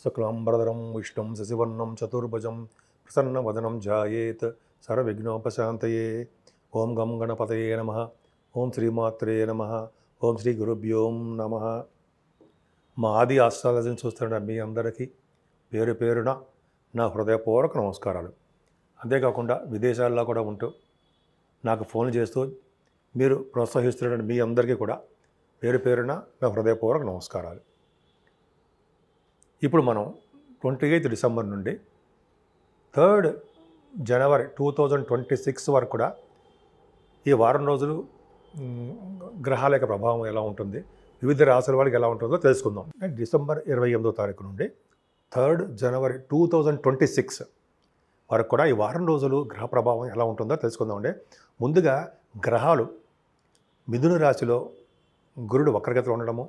శుక్లాంబరధరం విష్ణుం శశివర్ణం చతుర్భుజం ప్రసన్నవదనం ధ్యాయేత్ సర్వవిఘ్నోపశాంతయే. ఓం గం గణపతయే నమః. ఓం శ్రీమాత్రే నమః. ఓం శ్రీ గురుభ్యో నమః. మా ఆది ఆస్ట్రాలజీని చూస్తున్న మీ అందరికీ పేరు పేరున నా హృదయపూర్వక నమస్కారాలు. అంతేకాకుండా విదేశాల్లో కూడా ఉంటూ నాకు ఫోన్ చేస్తూ మీరు ప్రోత్సహిస్తున్న మీ అందరికీ కూడా పేరు పేరున నా హృదయపూర్వక నమస్కారాలు. ఇప్పుడు మనం 28 డిసెంబర్ నుండి 3 జనవరి 2026 వరకు కూడా ఈ వారం రోజులు గ్రహాల యొక్క ప్రభావం ఎలా ఉంటుంది, వివిధ రాశుల వాళ్ళకి ఎలా ఉంటుందో తెలుసుకుందాం. డిసెంబర్ 28వ తారీఖు నుండి 3 జనవరి 2026 వరకు కూడా ఈ వారం రోజులు గ్రహ ప్రభావం ఎలా ఉంటుందో తెలుసుకుందామండి. ముందుగా గ్రహాలు మిథున రాశిలో గురుడు వక్రగతిలో ఉండడము,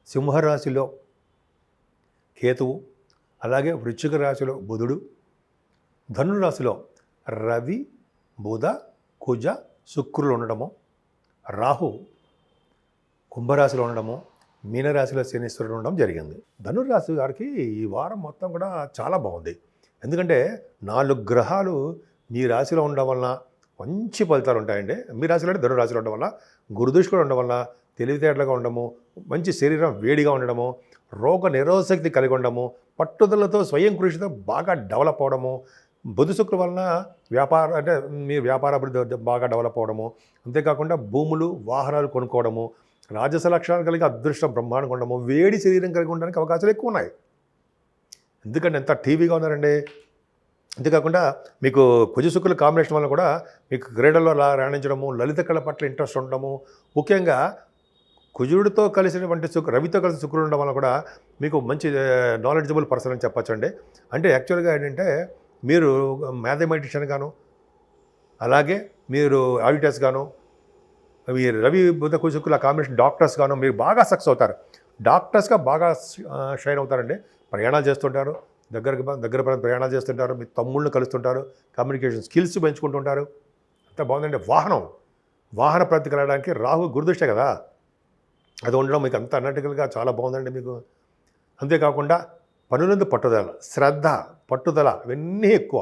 సింహరాశిలో కేతువు, అలాగే వృశ్చిక రాశిలో బుధుడు, ధనురాశిలో రవి, బుధ, కుజ, శుక్రులు ఉండడము, రాహు కుంభరాశిలో ఉండడము, మీనరాశిలో శనీశ్వరుడు ఉండడం జరిగింది. ధనురాశి గారికి ఈ వారం మొత్తం కూడా చాలా బాగుంది. ఎందుకంటే 4 గ్రహాలు మీ రాశిలో ఉండడం వలన మంచి ఫలితాలు ఉంటాయండి. మీ రాశిలో అంటే ధనురాశిలో ఉండడం వల్ల, గురుదృష్టి కూడా ఉండడం వల్ల తెలివితేటలుగా ఉండడము, మంచి శరీరం వేడిగా ఉండడము, రోగ నిరోధశక్తి కలిగి ఉండడము, పట్టుదలతో స్వయం కృషితో బాగా డెవలప్ అవడము, బుధ శుక్ర వలన మీ వ్యాపార అభివృద్ధి బాగా డెవలప్ అవడము, అంతేకాకుండా భూములు వాహనాలు కొనుక్కోవడము, రాజస లక్షణాలు కలిగి అదృష్టం బ్రహ్మాండంగా ఉండడము, వేడి శరీరం కలిగి ఉండడానికి అవకాశాలు ఎక్కువ ఉన్నాయి. ఎందుకంటే ఎంత టీవీగా ఉన్నారండి. అంతేకాకుండా మీకు కుజ శుక్రుల కాంబినేషన్ వల్ల కూడా మీకు క్రీడల్లో రాణించడము, లలిత కళ పట్ల ఇంట్రెస్ట్ ఉండడము, ముఖ్యంగా కుజుడితో కలిసినటువంటి రవితో కలిసి శుక్రుడు ఉండడం వల్ల కూడా మీకు మంచి నాలెడ్జబుల్ పర్సన్ అని చెప్పచ్చండి. అంటే యాక్చువల్గా ఏంటంటే మీరు మ్యాథమెటిషియన్ గాను, అలాగే మీరు ఆడిటర్స్ గాను, మీరు రవి బుధ కుజ శుక్రుల కాంబినేషన్ డాక్టర్స్ గాను మీరు బాగా సక్సెస్ అవుతారు. డాక్టర్స్గా బాగా షైన్ అవుతారండి. ప్రయాణాలు చేస్తుంటారు, దగ్గర ప్రయాణాలు చేస్తుంటారు, మీ తమ్ముళ్ళని కలుస్తుంటారు, కమ్యూనికేషన్ స్కిల్స్ పెంచుకుంటుంటారు. అంత బాగుందండి. వాహన ప్రాప్తి కలగడానికి రాహు గురుదృష్టే కదా, అది ఉండడం మీకు అంత అనటికల్గా చాలా బాగుందండి మీకు. అంతేకాకుండా పనులందు పట్టుదల, శ్రద్ధ, పట్టుదల ఇవన్నీ ఎక్కువ,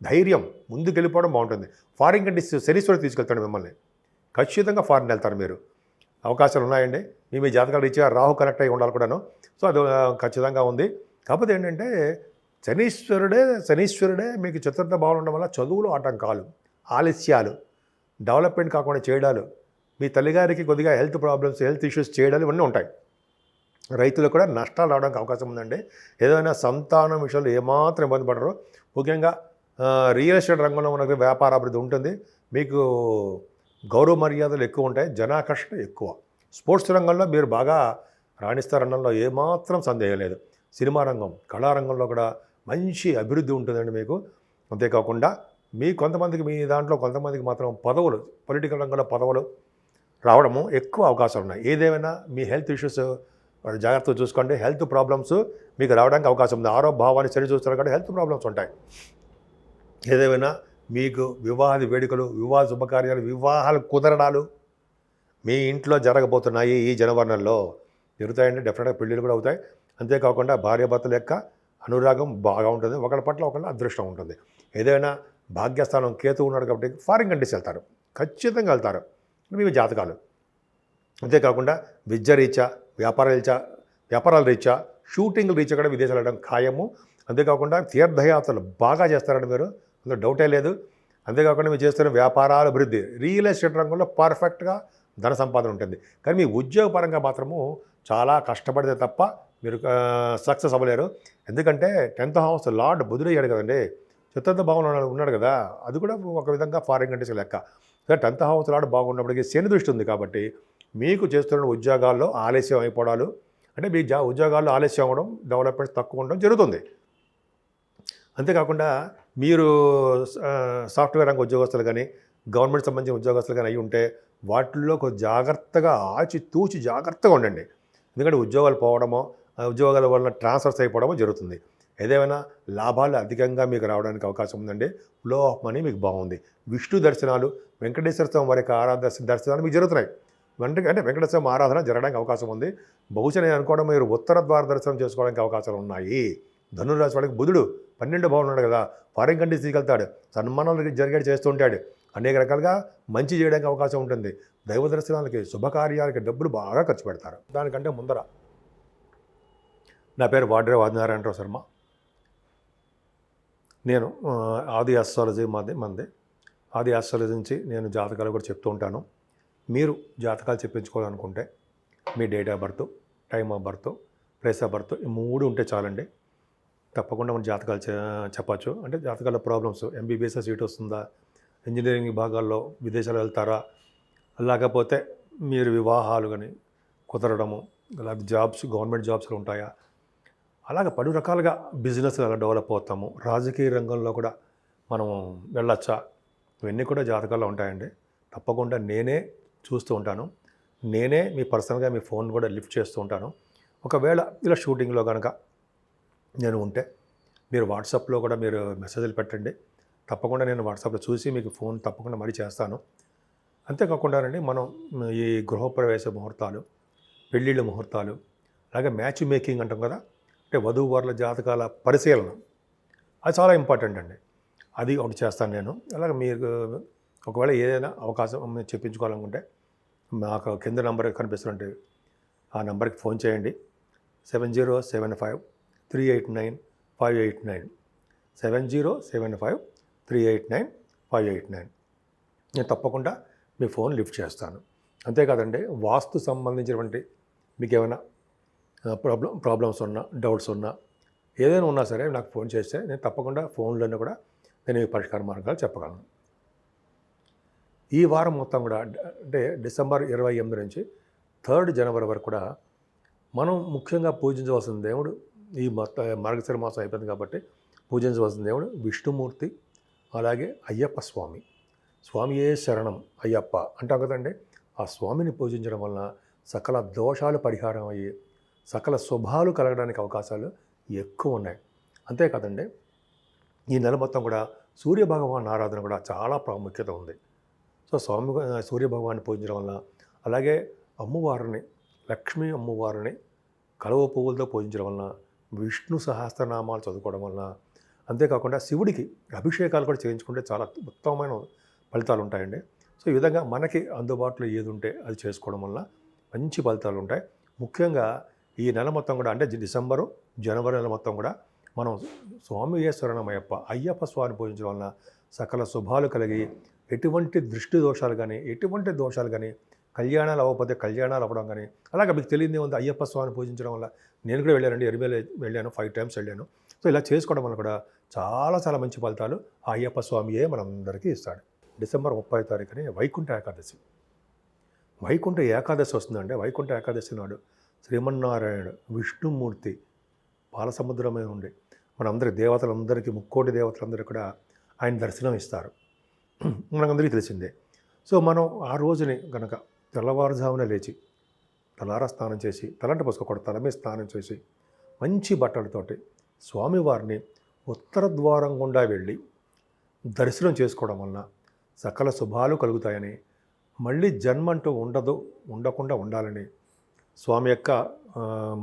ధైర్యం, ముందుకు వెళ్ళిపోవడం బాగుంటుంది. ఫారిన్ కంట్రీస్ శనీశ్వరుడు తీసుకెళ్తాడు మిమ్మల్ని, ఖచ్చితంగా ఫారిన్ వెళ్తారు మీరు. అవకాశాలు ఉన్నాయండి. మీ జాతకాలు రీత్యా రాహు కనెక్ట్ అయ్యి ఉండాలి కూడాను. సో అది ఖచ్చితంగా ఉంది. కాకపోతే ఏంటంటే శనీశ్వరుడే మీకు చతుర్థ భావం ఉండడం వల్ల చదువులో ఆటంకాలు, ఆలస్యాలు, డెవలప్మెంట్ కాకుండా చేయడాలు, మీ తల్లిగారికి కొద్దిగా హెల్త్ ప్రాబ్లమ్స్, హెల్త్ ఇష్యూస్ చేయడాలు ఇవన్నీ ఉంటాయి. రైతులకు కూడా నష్టాలు రావడానికి అవకాశం ఉందండి. ఏదైనా సంతానం విషయంలో ఏమాత్రం ఇబ్బంది పడరు. ముఖ్యంగా రియల్ ఎస్టేట్ రంగంలో ఉన్న వ్యాపార అభివృద్ధి ఉంటుంది. మీకు గౌరవ మర్యాదలు ఎక్కువ ఉంటాయి, జనాకర్షణ ఎక్కువ. స్పోర్ట్స్ రంగంలో మీరు బాగా రాణిస్తారనడంలో ఏమాత్రం సందేహం లేదు. సినిమా రంగం, కళారంగంలో కూడా మంచి అభివృద్ధి ఉంటుందండి మీకు. అంతేకాకుండా మీ దాంట్లో కొంతమందికి మాత్రం పదవులు, పొలిటికల్ రంగంలో పదవులు రావడము ఎక్కువ అవకాశాలు ఉన్నాయి. ఏదేమైనా మీ హెల్త్ ఇష్యూస్ జాగ్రత్తగా చూసుకోండి. హెల్త్ ప్రాబ్లమ్స్ మీకు రావడానికి అవకాశం ఉంది. ఆరో భావాన్ని సరి చూస్తారు కాబట్టి హెల్త్ ప్రాబ్లమ్స్ ఉంటాయి. ఏదేమైనా మీకు వివాహాది వేడుకలు, వివాహ శుభకార్యాలు, వివాహాలు కుదరడాలు మీ ఇంట్లో జరగబోతున్నాయి. ఈ జనవరి నెలలో జరుగుతాయండి. డెఫినెట్గా పెళ్ళిళ్ళు కూడా అవుతాయి. అంతేకాకుండా భార్యాభర్తల యొక్క అనురాగం బాగా ఉంటుంది. ఒకళ్ళ పట్ల ఒకళ్ళ అదృష్టం ఉంటుంది. ఏదైనా భాగ్యస్థానం కేతు ఉన్నాడు కాబట్టి ఫారిన్ కంట్రీస్ వెళ్తారు, ఖచ్చితంగా వెళ్తారు మీ జాతకాలు. అంతేకాకుండా విద్య రీత్యా, వ్యాపారాల రీత్యా, షూటింగ్ల రీత్యా కూడా విదేశాలు వెళ్ళడం ఖాయము. అంతేకాకుండా తీర్థయాత్రలు బాగా చేస్తారండి మీరు, అందులో డౌటే లేదు. అంతేకాకుండా మీరు చేస్తున్న వ్యాపారాల అభివృద్ధి, రియల్ ఎస్టేట్ రంగంలో పర్ఫెక్ట్గా ధన సంపాదన ఉంటుంది. కానీ మీ ఉద్యోగపరంగా మాత్రము చాలా కష్టపడితే తప్ప మీరు సక్సెస్ అవ్వలేరు. ఎందుకంటే 10th హౌస్ లార్డ్ బుధుడు అయ్యాడు కదండి, చతుర్థ భావంలో ఉన్నాడు కదా, అది కూడా ఒక విధంగా ఫారిన్ కంట్రీస్ లెక్క. 10th హౌస్ లార్డ్ బాగున్నప్పటికీ శని దృష్టి ఉంది కాబట్టి మీకు చేస్తున్న ఉద్యోగాల్లో ఆలస్యం అయిపోవడాలు, అంటే మీ ఉద్యోగాల్లో ఆలస్యం అవ్వడం, డెవలప్మెంట్ తక్కువ ఉండడం జరుగుతుంది. అంతేకాకుండా మీరు సాఫ్ట్వేర్ రంగ ఉద్యోగస్తులు కానీ, గవర్నమెంట్ సంబంధించిన ఉద్యోగస్తులు కానీ అయి ఉంటే వాటిల్లో కొంచెం జాగ్రత్తగా ఆచితూచి జాగ్రత్తగా ఉండండి. ఎందుకంటే ఉద్యోగాలు పోవడమో, ఉద్యోగాల వల్ల ట్రాన్స్ఫర్స్ అయిపోవడమో జరుగుతుంది. ఏదేమైనా లాభాలు అధికంగా మీకు రావడానికి అవకాశం ఉందండి. ఫ్లో ఆఫ్ మనీ మీకు బాగుంది. విష్ణు దర్శనాలు, వెంకటేశ్వర స్వామి వారి యొక్క దర్శనాలు మీకు జరుగుతున్నాయి. అంటే వెంకటేశ్వర స్వామి ఆరాధన జరగడానికి అవకాశం ఉంది. బహుశా నేను అనుకోవడం మీరు ఉత్తర ద్వార దర్శనం చేసుకోవడానికి అవకాశాలు ఉన్నాయి. ధనురాశి వాళ్ళకి బుధుడు 12 భావం ఉన్నాడు కదా, ఫారిన్ కంట్రీస్ తీసుకెళ్తాడు, సన్మానాలు జరిగేది చేస్తూ ఉంటాడు, అనేక రకాలుగా మంచి చేయడానికి అవకాశం ఉంటుంది. దైవ దర్శనాలకి, శుభకార్యాలకి డబ్బులు బాగా ఖర్చు పెడతారు. దానికంటే ముందర నా పేరు వాడ్రే ఆదినారాయణరావు శర్మ. నేను ఆది ఆస్ట్రాలజీ మంది. ఆది ఆస్ట్రాలజీ నుంచి నేను జాతకాలు కూడా చెప్తూ ఉంటాను. మీరు జాతకాలు చెప్పించుకోవాలనుకుంటే మీ date of birth, time of birth, place of birth ఈ 3 ఉంటే చాలండి. తప్పకుండా మన జాతకాలు చెప్పచ్చు. అంటే జాతకాల ప్రాబ్లమ్స్, ఎంబీబీఎస్ సీట్ వస్తుందా, ఇంజనీరింగ్ విభాగాల్లో విదేశాలు వెళ్తారా, లేకపోతే మీరు వివాహాలు కానీ కుదరడము, అలాగే జాబ్స్, గవర్నమెంట్ జాబ్స్లో ఉంటాయా, అలాగే 10 రకాలుగా బిజినెస్ అలా డెవలప్ అవుతాము, రాజకీయ రంగంలో కూడా మనం వెళ్ళొచ్చా, ఇవన్నీ కూడా జాతకాల్లో ఉంటాయండి. తప్పకుండా నేనే చూస్తూ ఉంటాను. నేనే మీ పర్సనల్గా మీ ఫోన్ కూడా లిఫ్ట్ చేస్తూ ఉంటాను. ఒకవేళ ఇలా షూటింగ్లో కనుక నేను ఉంటే మీరు వాట్సాప్లో కూడా మీరు మెసేజ్లు పెట్టండి. తప్పకుండా నేను వాట్సాప్లో చూసి మీకు ఫోన్ తప్పకుండా మరీ చేస్తాను. అంతేకాకుండానండి, మనం ఈ గృహప్రవేశ ముహూర్తాలు, పెళ్ళిళ్ళ ముహూర్తాలు, అలాగే మ్యాచ్ మేకింగ్ అంటాం కదా, అంటే వధూవరుల జాతకాల పరిశీలన, అది చాలా ఇంపార్టెంట్ అండి. అది ఒకటి చేస్తాను నేను. అలాగే మీకు ఒకవేళ ఏదైనా అవకాశం మీరు చెప్పించుకోవాలనుకుంటే మాకు కింద నెంబర్ కనిపిస్తుంటే ఆ నెంబర్కి ఫోన్ చేయండి. 7075389589, 7075389589. నేను తప్పకుండా మీ ఫోన్ లిఫ్ట్ చేస్తాను. అంతేకాదండి, వాస్తు సంబంధించినటువంటి మీకు ఏమైనా ప్రాబ్లమ్స్ ఉన్నా, డౌట్స్ ఉన్నా, ఏదైనా ఉన్నా సరే నాకు ఫోన్ చేస్తే నేను తప్పకుండా ఫోన్లోనే కూడా నేను ఈ పరిష్కార మార్గాలు చెప్పగలను. ఈ వారం మొత్తం కూడా అంటే డిసెంబర్ 28 నుంచి 3 జనవరి వరకు కూడా మనం ముఖ్యంగా పూజించవలసిన దేవుడు, ఈ మార్గశిర మాసం అయిపోయింది కాబట్టి పూజించవలసిన దేవుడు విష్ణుమూర్తి, అలాగే అయ్యప్ప స్వామి. స్వామియే శరణం అయ్యప్ప అంటాం కదండి. ఆ స్వామిని పూజించడం వలన సకల దోషాలు పరిహారం అయ్యి సకల శుభాలు కలగడానికి అవకాశాలు ఎక్కువ ఉన్నాయి. అంతేకాదండి, ఈ నెల మొత్తం కూడా సూర్యభగవాన్ ఆరాధన కూడా చాలా ప్రాముఖ్యత ఉంది. సో సూర్యభగవాన్ని పూజించడం వలన, అలాగే అమ్మవారిని, లక్ష్మీ అమ్మవారిని కలువ పువ్వులతో పూజించడం వలన, విష్ణు సహస్రనామాలు చదువుకోవడం వలన, అంతేకాకుండా శివుడికి అభిషేకాలు కూడా చేయించుకుంటే చాలా ఉత్తమమైన ఫలితాలు ఉంటాయండి. సో ఈ విధంగా మనకి అందుబాటులో ఏది ఉంటే అది చేసుకోవడం వల్ల మంచి ఫలితాలు ఉంటాయి. ముఖ్యంగా ఈ నెల మొత్తం కూడా అంటే డిసెంబరు, జనవరి నెల మొత్తం కూడా మనం స్వామియే శరణమయ్యప్ప అయ్యప్ప స్వామిని పూజించడం వలన సకల శుభాలు కలిగి ఎటువంటి దృష్టి దోషాలు కానీ, ఎటువంటి దోషాలు కానీ, కళ్యాణాలు అవ్వకపోతే కళ్యాణాలు అవ్వడం కానీ, అలాగే మీకు తెలియదే ఉంది అయ్యప్ప స్వామిని పూజించడం వల్ల. నేను కూడా వెళ్ళానండి, ఎరిమేలు వెళ్ళాను, 5 times వెళ్ళాను. సో ఇలా చేసుకోవడం వల్ల కూడా చాలా చాలా మంచి ఫలితాలు ఆ అయ్యప్ప స్వామియే మనందరికీ ఇస్తాడు. డిసెంబర్ 30వ తారీఖుని వైకుంఠ ఏకాదశి. వైకుంఠ ఏకాదశి వస్తుందంటే, వైకుంఠ ఏకాదశి నాడు శ్రీమన్నారాయణుడు విష్ణుమూర్తి పాలసముద్రమే ఉండి మనందరి దేవతలందరికీ, ముక్కోటి దేవతలందరికీ కూడా ఆయన దర్శనం ఇస్తారు. మనకందరికీ తెలిసిందే. సో మనం ఆ రోజుని కనుక తెల్లవారుజామున లేచి తలారా స్నానం చేసి, తలంట పోసుకోకూడదు, తల మీద స్నానం చేసి మంచి బట్టలతోటి స్వామివారిని ఉత్తర ద్వారం గుండా వెళ్ళి దర్శనం చేసుకోవడం వలన సకల శుభాలు కలుగుతాయని, మళ్ళీ జన్మంటూ ఉండకుండా ఉండాలని, స్వామి యొక్క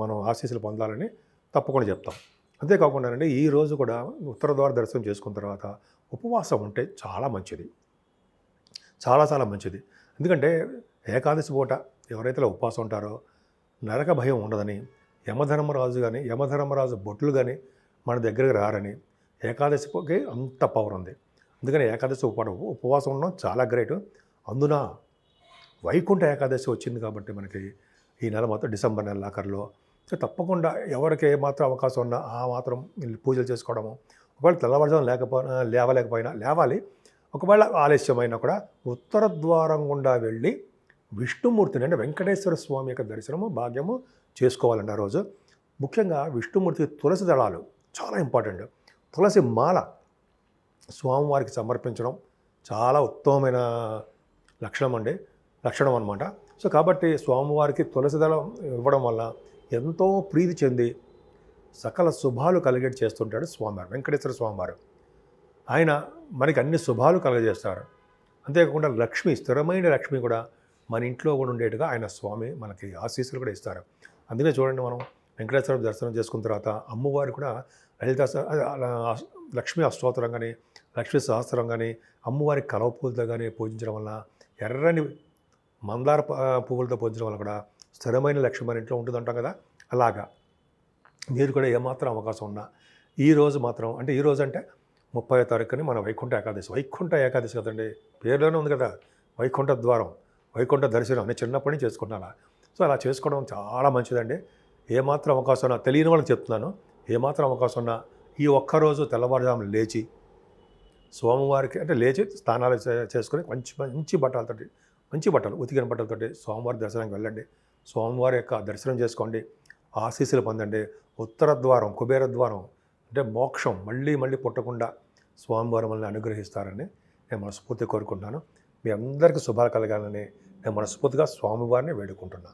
మనం ఆశీస్సులు పొందాలని తప్పకుండా చెప్తాం. అంతేకాకుండానండి, ఈ రోజు కూడా ఉత్తర ద్వార దర్శనం చేసుకున్న తర్వాత ఉపవాసం ఉంటే చాలా మంచిది, చాలా చాలా మంచిది. ఎందుకంటే ఏకాదశి పూట ఎవరైతే ఉపవాసం ఉంటారో నరక భయం ఉండదని, యమధర్మరాజు బొట్లు కానీ మన దగ్గరికి రారని, ఏకాదశికి అంత పవర్ ఉంది. అందుకని ఏకాదశి ఉపవాసం ఉండడం చాలా గ్రేట్. అందున వైకుంఠ ఏకాదశి వచ్చింది కాబట్టి మనకి ఈ నెల మొత్తం డిసెంబర్ నెల ఆఖరిలో. సో తప్పకుండా ఎవరికి ఏమాత్రం అవకాశం ఉన్నా ఆ మాత్రం పూజలు చేసుకోవడము, ఒకవేళ తెల్లవారుజామున లేవలేకపోయినా లేవాలి, ఒకవేళ ఆలస్యమైనా కూడా ఉత్తర ద్వారం గుండా వెళ్ళి విష్ణుమూర్తిని అంటే వెంకటేశ్వర స్వామి యొక్క దర్శనము భాగ్యము చేసుకోవాలండి ఆ రోజు. ముఖ్యంగా విష్ణుమూర్తి తులసి దళాలు చాలా ఇంపార్టెంట్. తులసి మాల స్వామివారికి సమర్పించడం చాలా ఉత్తమమైన లక్షణం అన్నమాట. సో కాబట్టి స్వామివారికి తులసి దళం ఇవ్వడం వల్ల ఎంతో ప్రీతి చెంది సకల శుభాలు కలిగేట్ చేస్తుంటాడు స్వామివారు, వెంకటేశ్వర స్వామివారు. ఆయన మనకి అన్ని శుభాలు కలగజేస్తారు. అంతేకాకుండా లక్ష్మి, స్థిరమైన లక్ష్మి కూడా మన ఇంట్లో కూడా ఉండేట్టుగా ఆయన స్వామి మనకి ఆశీస్సులు కూడా ఇస్తారు. అందుకే చూడండి, మనం వెంకటేశ్వర దర్శనం చేసుకున్న తర్వాత అమ్మవారు కూడా లలిత లక్ష్మీ అష్టోత్తరం కానీ, లక్ష్మీ సహస్రం కానీ, అమ్మవారి కలవ పూలతో కానీ పూజించడం వలన, ఎర్రని మందార పువ్వులతో పూజించడం వల్ల కూడా స్థిరమైన లక్ష్మి మన ఇంట్లో ఉంటుందంటాం కదా. అలాగా మీరు కూడా ఏమాత్రం అవకాశం ఉన్నా ఈరోజు మాత్రం, అంటే ఈరోజు అంటే 30వ తారీఖుని మన వైకుంఠ ఏకాదశి. వైకుంఠ ఏకాదశి కదండి, పేరులోనే ఉంది కదా, వైకుంఠ ద్వారం, వైకుంఠ దర్శనం. నేను చిన్నప్పటి నుంచి చేసుకున్నాను. సో అలా చేసుకోవడం చాలా మంచిదండి. ఏమాత్రం అవకాశం ఉన్నా, తెలియని వాళ్ళకి చెప్తున్నాను, ఏమాత్రం అవకాశం ఉన్నా ఈ ఒక్కరోజు తెల్లవారుజామున లేచి సోమవారికి అంటే లేచి స్నానాలు చేసుకొని మంచి మంచి బట్టలతోటి, మంచి బట్టలు, ఉతికిన బట్టలతోటి స్వామివారి దర్శనానికి వెళ్ళండి. స్వామివారి యొక్క దర్శనం చేసుకోండి, ఆశీస్సులు పొందండి. ఉత్తర ద్వారం, కుబేర ద్వారం అంటే మోక్షం, మళ్ళీ మళ్ళీ పుట్టకుండా స్వామివారి మనల్ని అనుగ్రహిస్తారని నేను మనస్ఫూర్తిగా కోరుకుంటున్నాను. మీ అందరికీ శుభాలు కలగాలని నేను మనస్ఫూర్తిగా స్వామివారిని వేడుకుంటున్నాను.